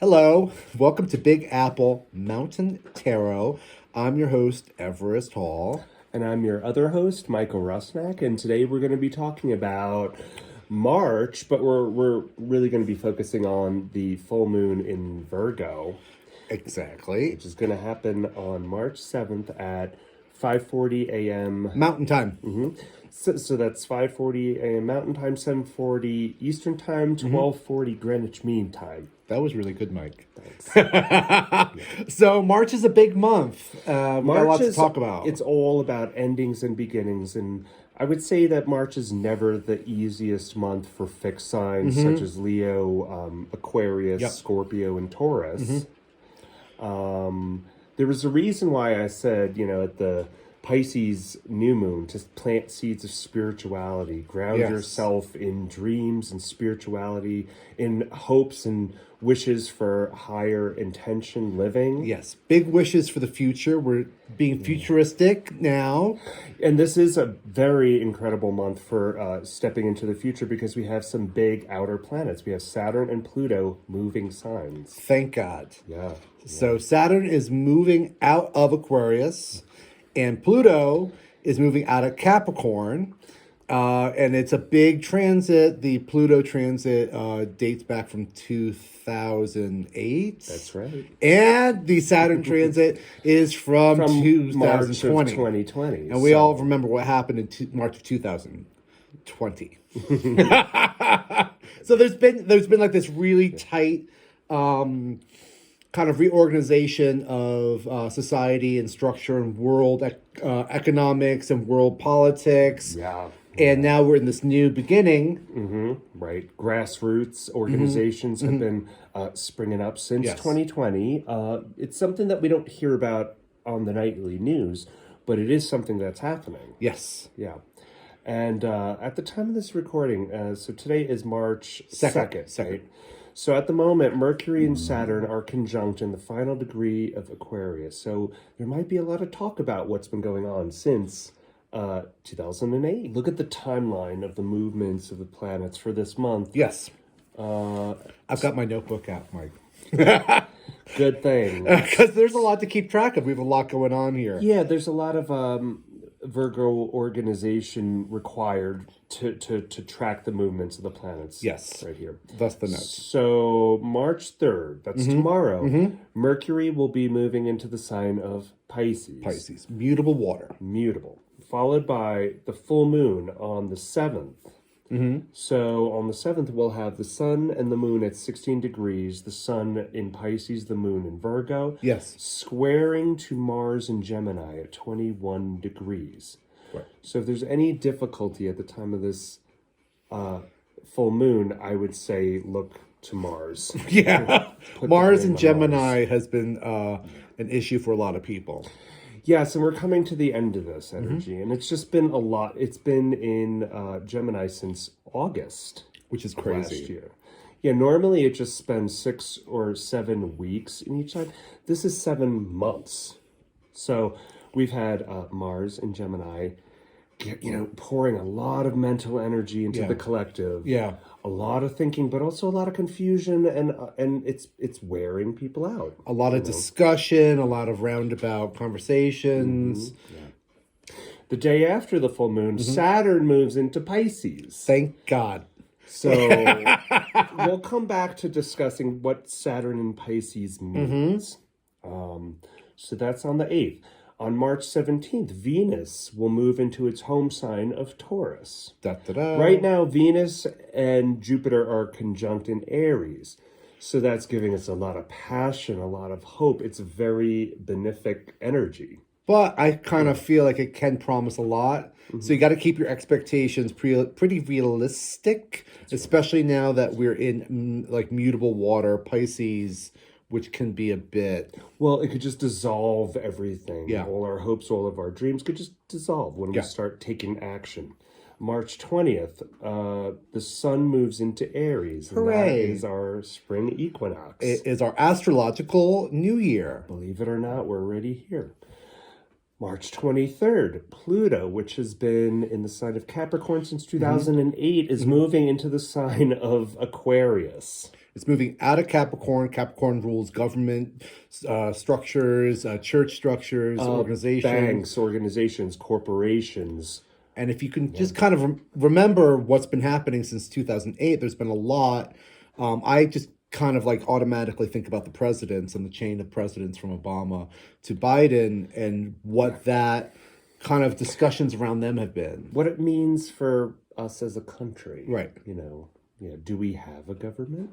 Hello, welcome to Big Apple Mountain Tarot. I'm your host, Everest Hall. And I'm your other host, Michael Rusnak, and today we're going to be talking about March, but we're really going to be focusing on the full moon in Virgo, Exactly. which is going to happen on March 7th at 5:40 a.m. Mountain time. So that's 5:40 a.m. Mountain Time, 7:40 Eastern Time, 12:40 Greenwich Mean Time. That was really good, Mike. Thanks. So March is a big month. We got lots to talk about. It's all about endings and beginnings, and I would say that March is never the easiest month for fixed signs such as Leo, Aquarius, Scorpio, and Taurus. There was a reason why I said, at the Pisces new moon, to plant seeds of spirituality, ground yourself in dreams and spirituality, in hopes and wishes for higher intention living. Yes, big wishes for the future. We're being futuristic now. And this is a very incredible month for stepping into the future because we have some big outer planets. We have Saturn and Pluto moving signs. Thank God. Yeah. So Saturn is moving out of Aquarius, and Pluto is moving out of Capricorn. And it's a big transit. The Pluto transit dates back from 2008. That's right. And the Saturn transit is from 2020. March of 2020. And we all remember what happened in March of 2020. So there's been like this really tight kind of reorganization of society and structure and world economics and world politics. Yeah. And now we're in this new beginning. Right. Grassroots organizations have been springing up since 2020. It's something that we don't hear about on the nightly news, but it is something that's happening. Yes. Yeah. And at the time of this recording, so today is March 2nd, right? So at the moment, Mercury and Saturn are conjunct in the final degree of Aquarius. So there might be a lot of talk about what's been going on since 2008. Look at the timeline of the movements of the planets for this month. Yes. I've got my notebook out, Mike. Good thing. Because there's a lot to keep track of. We have a lot going on here. Yeah, there's a lot of Virgo organization required to track the movements of the planets. Yes. Right here. That's the note. So March 3rd, that's tomorrow, Mercury will be moving into the sign of Pisces. Pisces. Mutable water. Mutable. Followed by the full moon on the 7th. So on the 7th, we'll have the sun and the moon at 16 degrees, the sun in Pisces, the moon in Virgo. Yes. Squaring to Mars in Gemini at 21 degrees. Right. So if there's any difficulty at the time of this full moon, I would say look to Mars. Yeah. Put Mars the in blame on Gemini Mars. has been an issue for a lot of people. Yes, and we're coming to the end of this energy, and it's just been a lot. It's been in Gemini since August, Which is last crazy. year. Yeah, normally it just spends 6 or 7 weeks in each sign. This is 7 months. So we've had Mars in Gemini, pouring a lot of mental energy into the collective. Yeah. A lot of thinking, but also a lot of confusion, and it's wearing people out. A lot of discussion, a lot of roundabout conversations. The day after the full moon, Saturn moves into Pisces. Thank God. So we'll come back to discussing what Saturn in Pisces means. So that's on the 8th. On March 17th, Venus will move into its home sign of Taurus. Da-da-da. Right now, Venus and Jupiter are conjunct in Aries. So that's giving us a lot of passion, a lot of hope. It's a very benefic energy. But I kind of feel like it can promise a lot. So you got to keep your expectations pretty realistic, especially now that we're in like mutable water, Pisces, which can be a bit... Well, it could just dissolve everything. Yeah. All our hopes, all of our dreams could just dissolve when we start taking action. March 20th, the sun moves into Aries. And that Hooray. is our spring equinox. It is our astrological new year. Believe it or not, we're already here. March 23rd, Pluto, which has been in the sign of Capricorn since 2008, is moving into the sign of Aquarius. It's moving out of Capricorn. Capricorn rules government structures, church structures, organizations. Banks, organizations, corporations. And if you can just kind of remember what's been happening since 2008, there's been a lot. I just kind of like automatically think about the presidents and the chain of presidents from Obama to Biden and what that kind of discussions around them have been. What it means for us as a country. Right. Do we have a government?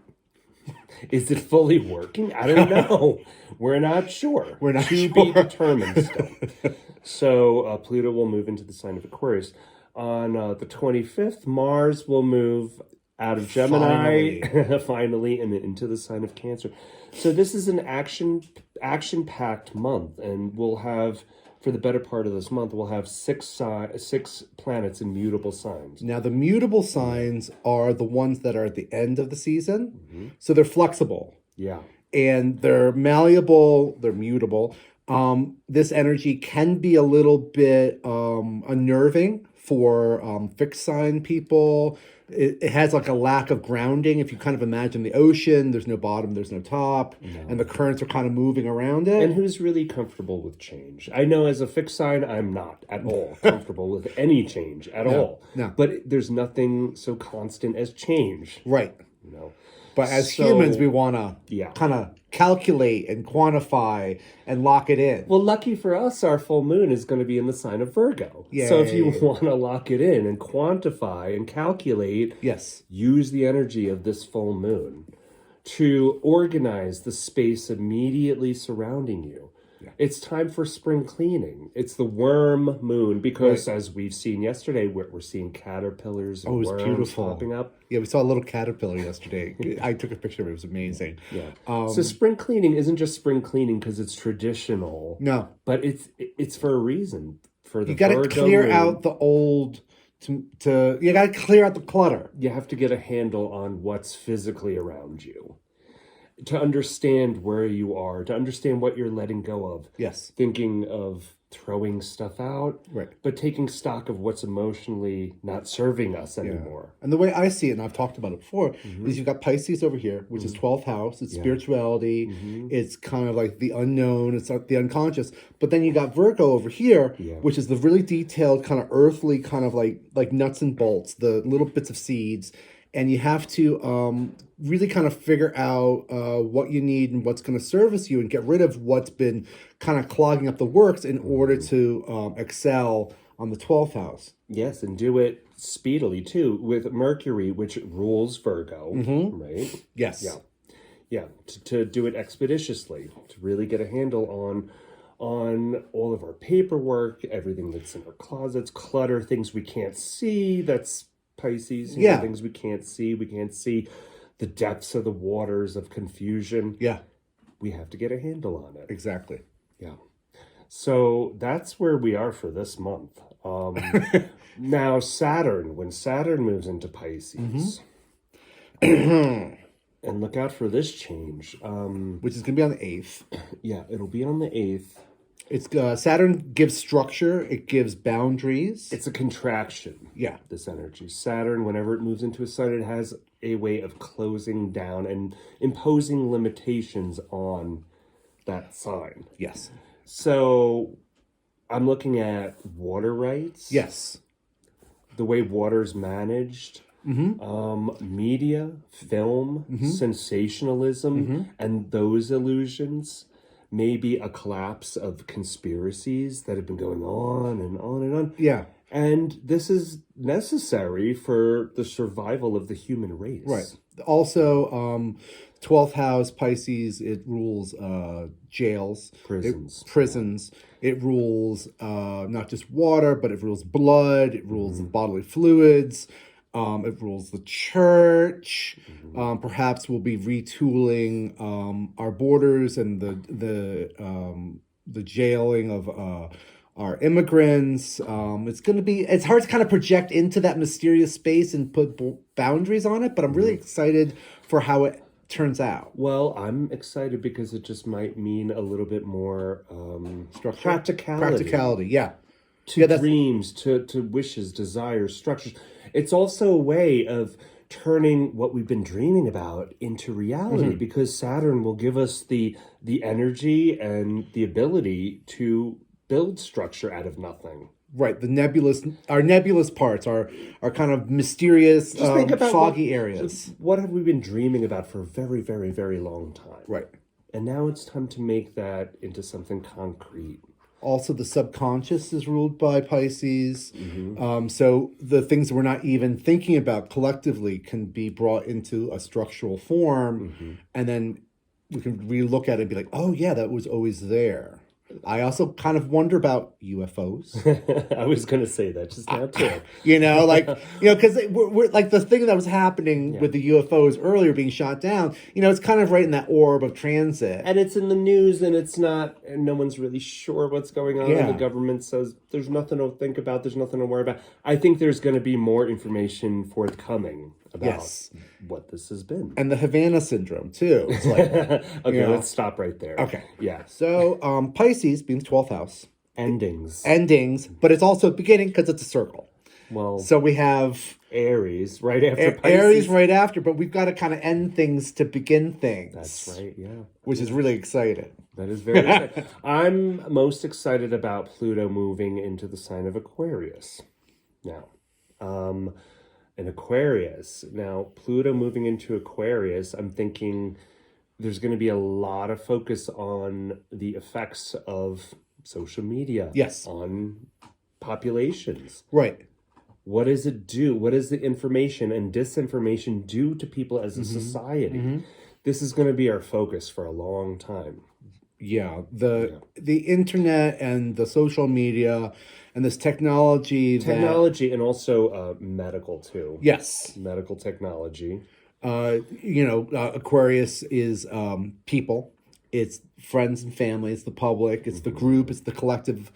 Is it fully working? I don't know. We're not sure. We're not to sure. be determined still. So Pluto will move into the sign of Aquarius. On the 25th, Mars will move out of Gemini, finally, and into the sign of Cancer. So this is an action-packed month, and we'll have, for the better part of this month, we'll have six planets in mutable signs. Now, the mutable signs are the ones that are at the end of the season. So they're flexible. Yeah. And they're malleable, they're mutable. This energy can be a little bit unnerving for fixed sign people. It has like a lack of grounding. If you kind of imagine the ocean, there's no bottom, there's no top, and the currents are kind of moving around it. And who's really comfortable with change? I know as a fixed sign, I'm not at all comfortable with any change at all. No. But there's nothing so constant as change. Right. But as So, humans, we want to kind of calculate and quantify and lock it in. Well, lucky for us, our full moon is going to be in the sign of Virgo. Yay. So if you want to lock it in and quantify and calculate, use the energy of this full moon to organize the space immediately surrounding you. It's time for spring cleaning. It's the worm moon because, as we've seen yesterday, we're seeing caterpillars and worms popping up. Yeah, we saw a little caterpillar yesterday. I took a picture of it. It was amazing. So spring cleaning isn't just spring cleaning because it's traditional. No. But it's for a reason. For the you got to clear out the old... you got to clear out the clutter. You have to get a handle on what's physically around you. To understand where you are, to understand what you're letting go of. Yes. Thinking of throwing stuff out, but taking stock of what's emotionally not serving us anymore. And the way I see it, and I've talked about it before, is you've got Pisces over here, which is 12th house. It's spirituality. It's kind of like the unknown. It's like the unconscious. But then you got Virgo over here, which is the really detailed, kind of earthly, kind of like nuts and bolts, the little bits of seeds. And you have to really kind of figure out what you need and what's going to service you and get rid of what's been kind of clogging up the works in order to excel on the 12th house. Yes, and do it speedily, too, with Mercury, which rules Virgo, right? Yes. Yeah, to do it expeditiously, to really get a handle on all of our paperwork, everything that's in our closets, clutter, things we can't see, that's Pisces, things we can't see. We can't see the depths of the waters of confusion. Yeah. We have to get a handle on it. Exactly. Yeah. So that's where we are for this month. Now, Saturn, when Saturn moves into Pisces, and look out for this change. Which is going to be on the 8th. Yeah, it'll be on the 8th. It's Saturn gives structure. It gives boundaries. It's a contraction. Yeah. This energy. Saturn, whenever it moves into a sign, it has a way of closing down and imposing limitations on that sign. Yes. So I'm looking at water rights. Yes. The way water's managed. Media, film, sensationalism, and those illusions. Maybe a collapse of conspiracies that have been going on and on and on. Yeah. And this is necessary for the survival of the human race. Right. Also, 12th house, Pisces, it rules jails. Prisons. It rules not just water, but it rules blood. It rules bodily fluids. It rules the church. Perhaps we'll be retooling our borders and the jailing of our immigrants. It's hard to kind of project into that mysterious space and put boundaries on it, but I'm really excited for how it turns out. Well, I'm excited because it just might mean a little bit more practicality. Yeah. To dreams, to wishes, desires, structures. It's also a way of turning what we've been dreaming about into reality, because Saturn will give us the energy and the ability to build structure out of nothing. Right, our nebulous parts, our kind of mysterious, Just think about foggy areas. What have we been dreaming about for a very, very, very long time? Right. And now it's time to make that into something concrete. Also, the subconscious is ruled by Pisces. So the things we're not even thinking about collectively can be brought into a structural form. And then we can relook at it and be like, oh, yeah, that was always there. I also kind of wonder about UFOs. I was going to say that just now too. Because we're like the thing that was happening with the UFOs earlier being shot down, it's kind of right in that orb of transit. And it's in the news, and it's not, and no one's really sure what's going on. And the government says there's nothing to think about, there's nothing to worry about. I think there's going to be more information forthcoming about what this has been. And the Havana syndrome, too. It's like, okay, let's stop right there. Okay. Yeah. So Pisces being the 12th house. Endings. But it's also beginning because it's a circle. Well, so we have Aries right after Pisces. Aries right after, but we've got to kind of end things to begin things. That's right, yeah. Which is really exciting. That is very exciting. I'm most excited about Pluto moving into the sign of Aquarius. Now, in Aquarius. Now, Pluto moving into Aquarius, I'm thinking there's going to be a lot of focus on the effects of social media. Yes. On populations. Right. What does it do? What does the information and disinformation do to people as a society? This is going to be our focus for a long time. Yeah, the internet and the social media and this technology and also medical too. Yes, medical technology. Aquarius is people. It's friends and family. It's the public. It's the group. It's the collective.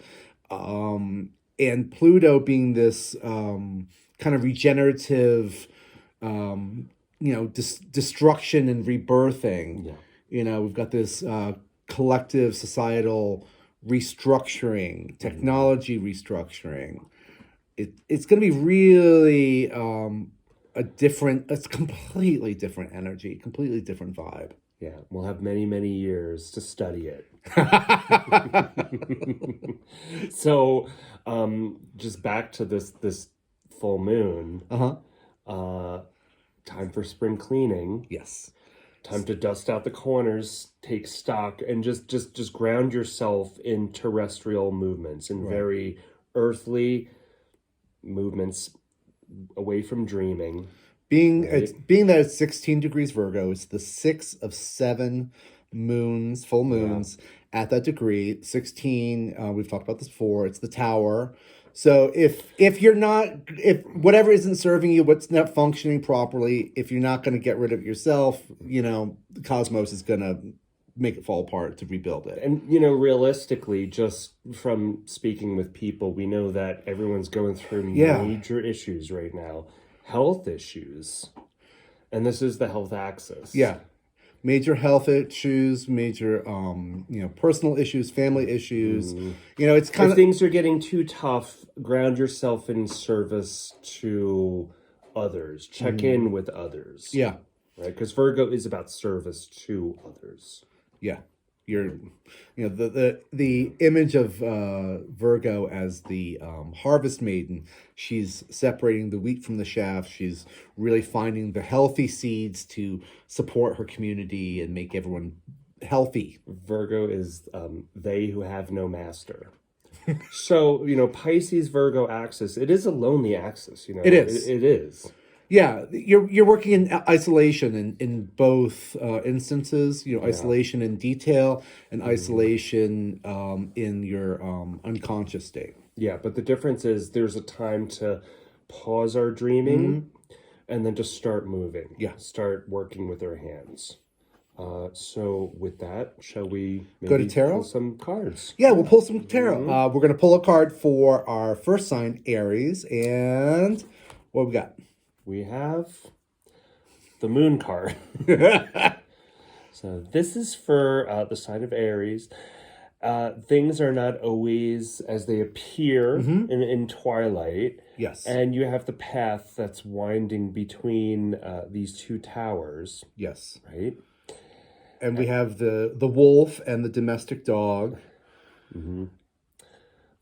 And Pluto being this kind of regenerative, destruction and rebirthing. Yeah. We've got this collective societal restructuring, technology restructuring. It's going to be really it's completely different energy, completely different vibe. Yeah, we'll have many, many years to study it. So, just back to this full moon. Time for spring cleaning. Yes. Time to dust out the corners, take stock, and just ground yourself in terrestrial movements, in very earthly movements, away from dreaming. Being that it's 16 degrees Virgo, it's the 6 of 7 moons, full moons at that degree. 16, we've talked about this before, it's the tower. So if whatever isn't serving you, what's not functioning properly, if you're not going to get rid of it yourself, the cosmos is going to make it fall apart to rebuild it. And, realistically, just from speaking with people, we know that everyone's going through major issues right now. Health issues. And this is the health axis. Yeah. Major health issues, major, personal issues, family issues. It's kind of... If things are getting too tough, ground yourself in service to others. Check in with others. Yeah. Right? Because Virgo is about service to others. Yeah. The image of Virgo as the harvest maiden. She's separating the wheat from the chaff. She's really finding the healthy seeds to support her community and make everyone healthy. Virgo is they who have no master. So, Pisces Virgo axis, it is a lonely axis, It is. It is. Yeah, you're working in isolation in both instances. Isolation in detail and isolation in your unconscious state. Yeah, but the difference is there's a time to pause our dreaming and then to start moving. Yeah, start working with our hands. So with that, shall we go to tarot? Pull some cards? Yeah, we'll pull some tarot. We're gonna pull a card for our first sign, Aries, and what we got? We have the moon card. So this is for the sign of Aries. Things are not always as they appear in twilight. Yes. And you have the path that's winding between these two towers, Yes. right? And we have the wolf and the domestic dog.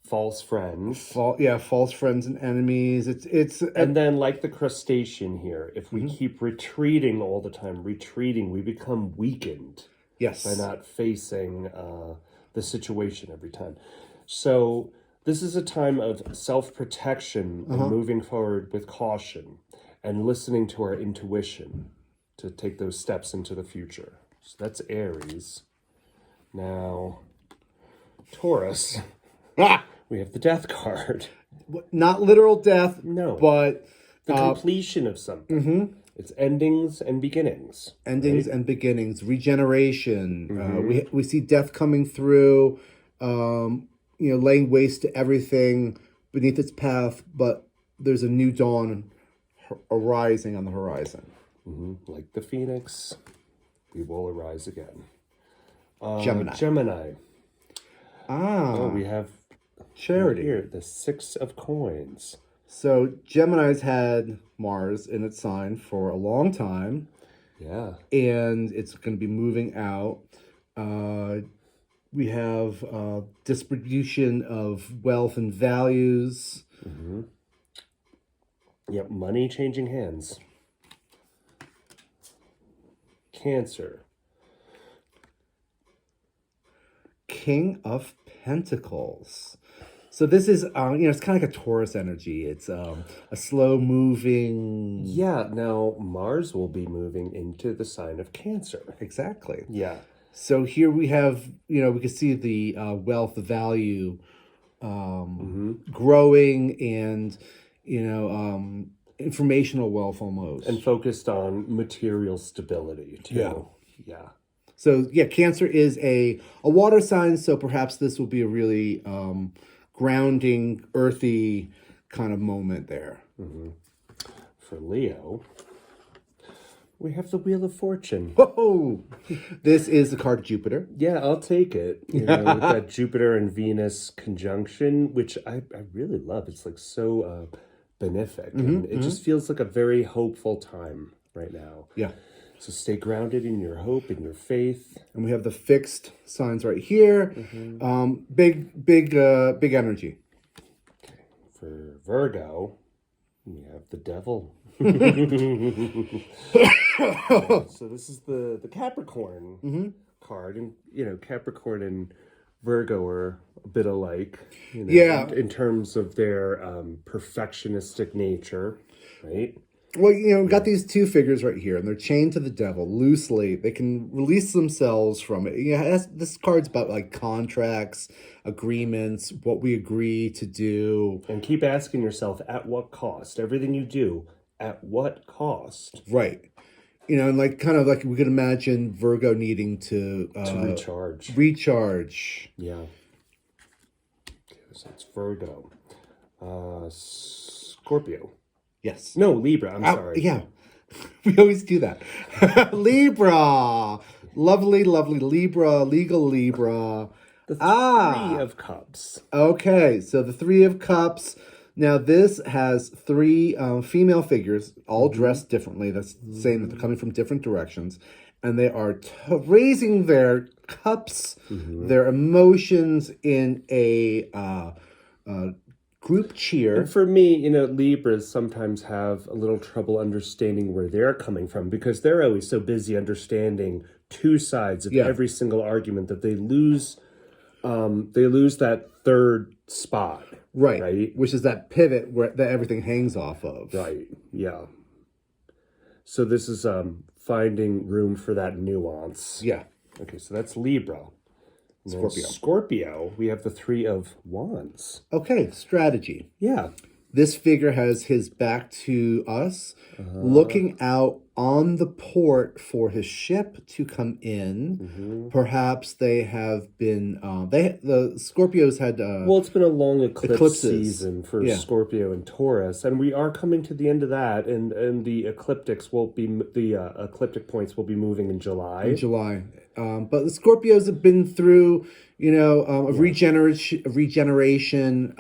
False friends. False friends and enemies. It's And then, like the crustacean here, if we keep retreating all the time, we become weakened yes. by not facing the situation every time. So this is a time of self-protection and moving forward with caution and listening to our intuition to take those steps into the future. So that's Aries. Now, Taurus. We have the death card. Not literal death, No. but the completion of something. It's endings and beginnings. Endings and beginnings, regeneration. We see death coming through, laying waste to everything beneath its path, but there's a new dawn arising on the horizon. Like the phoenix, we will arise again. Gemini. Oh, we have charity. Here, the 6 of coins. So Gemini's had Mars in its sign for a long time. Yeah. And it's going to be moving out. We have distribution of wealth and values. Yep, money changing hands. Cancer. King of Pentacles. So this is, it's kind of like a Taurus energy. It's a slow moving. Yeah, now Mars will be moving into the sign of Cancer. Exactly. Yeah. So here we have, we can see the wealth, the value growing and, informational wealth almost. And focused on material stability too. Yeah. Yeah. So yeah, Cancer is a water sign, so perhaps this will be a really grounding, earthy kind of moment there. For Leo, we have the Wheel of Fortune. Whoa! This is the card Jupiter. Yeah, I'll take it. With that Jupiter and Venus conjunction, which I really love. It's like so benefic. And it just feels like a very hopeful time right now. Yeah. So stay grounded in your hope, in your faith. And we have the fixed signs right here. Big energy. Okay. For Virgo, we have the Devil. So this is the Capricorn card. And, Capricorn and Virgo are a bit alike. In terms of their perfectionistic nature, right? Well, we've got these two figures right here, and they're chained to the devil loosely. They can release themselves from it. This card's about like contracts, agreements, what we agree to do. And keep asking yourself, at what cost? Everything you do, at what cost? Right. And kind of like we could imagine Virgo needing to recharge. Yeah. Okay, so it's Virgo. Scorpio. Yes. No, Libra. I'm sorry. Yeah. We always do that. Libra. Lovely, lovely Libra. Legal Libra. The Three of Cups. Okay. So the Three of Cups. Now this has 3 female figures, all dressed differently. That's saying that they're coming from different directions. And they are raising their cups, their emotions in a group cheer. And for me, Libras sometimes have a little trouble understanding where they're coming from because they're always so busy understanding 2 sides of every single argument that they lose that third spot. Right. Which is that pivot that everything hangs off of. Right. Yeah. So this is finding room for that nuance. Yeah. Okay, so that's Libra. Scorpio, we have the 3 of Wands. Okay, strategy. Yeah. This figure has his back to us, looking out on the port for his ship to come in. Perhaps they have been, the Scorpios had... well, it's been a long eclipse season for Scorpio and Taurus, and we are coming to the end of that, and the ecliptic points will be moving in July. But the Scorpios have been through, a regeneration,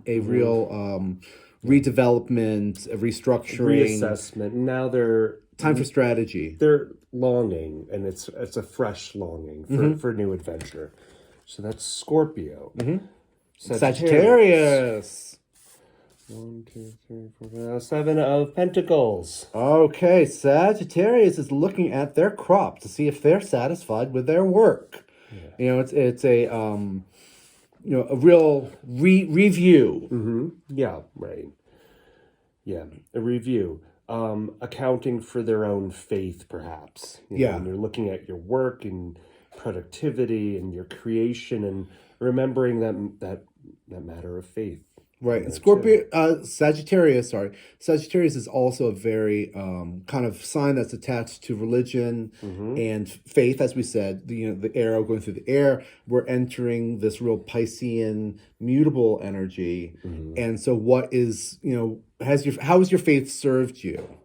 a real redevelopment, restructuring, reassessment. Now they're time for strategy. they're longing, and it's a fresh longing for new adventure. So that's Scorpio. Sagittarius. 1, 2, 3, 4, 5, 7 of Pentacles. Okay, Sagittarius is looking at their crop to see if they're satisfied with their work. You know, it's a a real review. Yeah, right. Yeah, a review. Accounting for their own faith, perhaps. You know, when you're looking at your work and productivity and your creation, and remembering that matter of faith. Right. And Scorpio, Sagittarius is also a very kind of sign that's attached to religion and faith, as we said. The arrow going through the air. We're entering this real Piscean mutable energy, and so what is how has your faith served you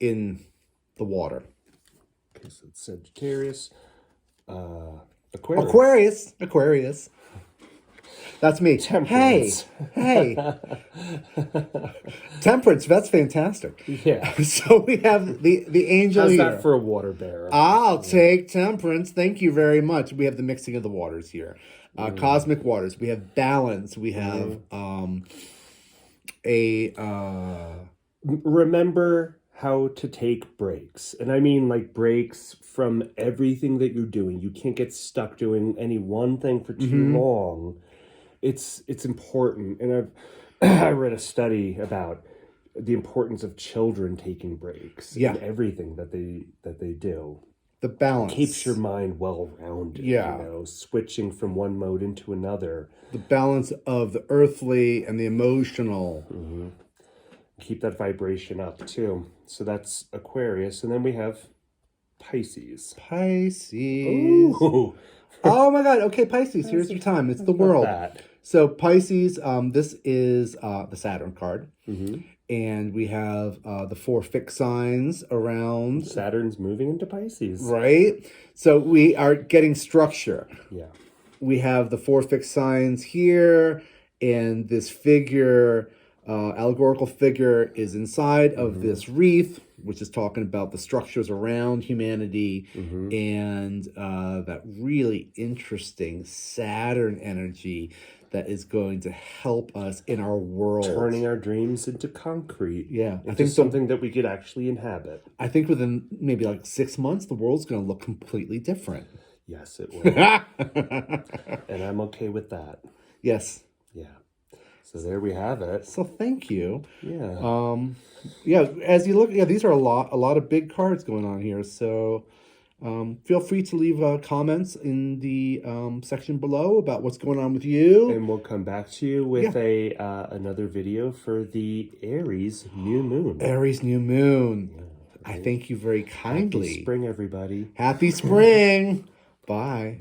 in the water? Okay, so it's Sagittarius, Aquarius. That's me. Temperance. Hey. Temperance, that's fantastic. Yeah. So we have the angel How's here. that for a water bearer? I'll take temperance. Thank you very much. We have the mixing of the waters here. Cosmic waters. We have balance. We have Remember how to take breaks. And I mean like breaks from everything that you're doing. You can't get stuck doing any one thing for too long. It's important. And I read a study about the importance of children taking breaks in everything that they do. The balance keeps your mind well-rounded. Yeah. Switching from one mode into another. The balance of the earthly and the emotional. Keep that vibration up too. So that's Aquarius, and then we have Pisces. Ooh. Oh my God! Okay, Pisces. Here's your time. It's the world. So Pisces. This is the Saturn card, and we have the 4 fixed signs around. Saturn's moving into Pisces, right? So we are getting structure. Yeah. We have the 4 fixed signs here, and this figure. Allegorical figure is inside of this wreath, which is talking about the structures around humanity and that really interesting Saturn energy that is going to help us in our world. Turning our dreams into concrete. Yeah. I think something that we could actually inhabit. I think within maybe like 6 months, the world's going to look completely different. Yes, it will. And I'm okay with that. Yes. Yeah. So there we have it. So thank you. Yeah. As you look, these are a lot of big cards going on here. So feel free to leave comments in the section below about what's going on with you. And we'll come back to you with another video for the Aries new moon. Aries new moon. Yeah, okay. I thank you very kindly. Happy spring, everybody. Happy spring. Bye.